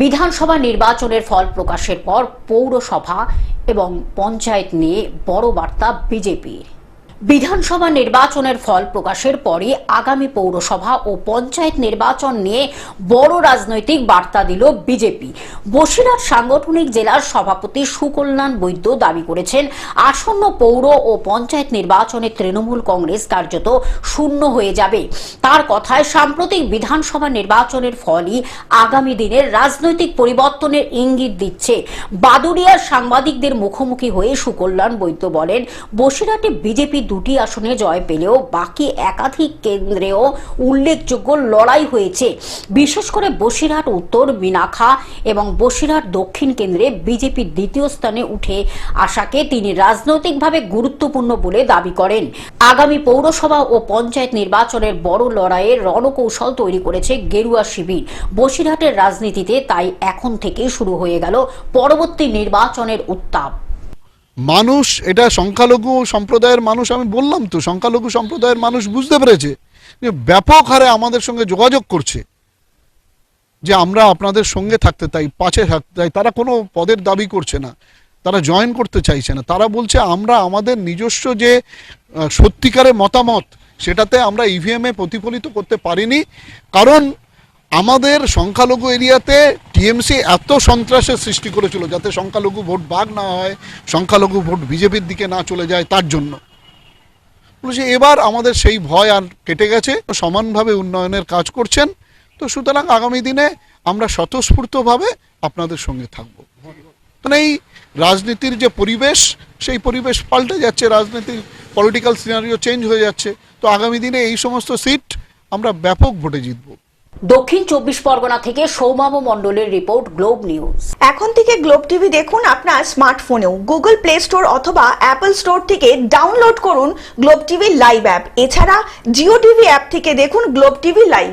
বিধানসভা নির্বাচনের ফল প্রকাশের পর পৌরসভা এবং পঞ্চায়েত নিয়ে বড় বার্তা বিজেপির। বিধানসভা নির্বাচনের ফল প্রকাশের পরে আগামী পৌরসভা ও পঞ্চায়েত নির্বাচন নিয়ে বড় রাজনৈতিক বার্তা দিল বিজেপি। বসিরহাট সাংগঠনিক জেলার সভাপতি সুকল্যাণ বৈদ্য দাবি করেছেন, আসন্ন পৌর ও পঞ্চায়েত নির্বাচনে তৃণমূল কংগ্রেস কার্যত শূন্য হয়ে যাবে। তার কথায় সাম্প্রতিক বিধানসভা নির্বাচনের ফলই আগামী দিনের রাজনৈতিক পরিবর্তনের ইঙ্গিত দিচ্ছে। বাদুড়িয়ার সাংবাদিকদের মুখোমুখি হয়ে সুকল্যাণ বৈদ্য বলেন, বসিরহাটে বিজেপি দুটি আসনে জয় পেলেও বাকি একাধিক কেন্দ্রেও উল্লেখযোগ্য লড়াই হয়েছে। বিশেষ করে বসিরহাট উত্তর, মিনাখা এবং বসিরহাট দক্ষিণ কেন্দ্রে বিজেপির দ্বিতীয় স্থানে উঠে আসাকে তিনি রাজনৈতিকভাবে গুরুত্বপূর্ণ বলে দাবি করেন। আগামী পৌরসভা ও পঞ্চায়েত নির্বাচনের বড় লড়াইয়ের রণকৌশল তৈরি করেছে গেরুয়া শিবির। বসিরহাটের রাজনীতিতে তাই এখন থেকেই শুরু হয়ে গেল পরবর্তী নির্বাচনের উত্তাপ। মানুষ, এটা সংখ্যালঘু সম্প্রদায়ের মানুষ, আমি বললাম তো, সংখ্যালঘু সম্প্রদায়ের মানুষ বুঝতে পেরেছে যে ব্যাপক হারে আমাদের সঙ্গে যোগাযোগ করছে যে আমরা আপনাদের সঙ্গে থাকতে চাই, পাশে থাকতে চাই। তারা কোনো পদের দাবি করছে না, তারা জয়েন করতে চাইছে না। তারা বলছে আমরা আমাদের নিজস্ব যে সত্যিকারের মতামত সেটাতে আমরা ইভিএমে প্রতিফলিত করতে পারিনি, কারণ আমাদের সংখ্যালঘু এরিয়াতে টিএমসি এত সন্ত্রাসের সৃষ্টি করেছিল যাতে সংখ্যালঘু ভোট ভাগ না হয়, সংখ্যালঘু ভোট বিজেপির দিকে না চলে যায়, তার জন্য বলছে এবার আমাদের সেই ভয় আর কেটে গেছে। সমানভাবে উন্নয়নের কাজ করছেন, তো সুতরাং আগামী দিনে আমরা স্বতঃস্ফূর্তভাবে আপনাদের সঙ্গে থাকব। মানে এই রাজনীতির যে পরিবেশ, সেই পরিবেশ পাল্টে যাচ্ছে, রাজনীতির পলিটিক্যাল সিনারিও চেঞ্জ হয়ে যাচ্ছে। তো আগামী দিনে এই সমস্ত সিট আমরা ব্যাপক ভোটে জিতব। দক্ষিণ 24 পরগনা থেকে সৌমাভ মণ্ডলের রিপোর্ট, গ্লোব নিউজ। এখন থেকে গ্লোব টিভি দেখুন আপনার স্মার্টফোনেও। গুগল প্লে স্টোর অথবা অ্যাপল স্টোর থেকে ডাউনলোড করুন গ্লোব টিভি লাইভ অ্যাপ। এছাড়া জিও টিভি অ্যাপ থেকে দেখুন গ্লোব টিভি লাইভ।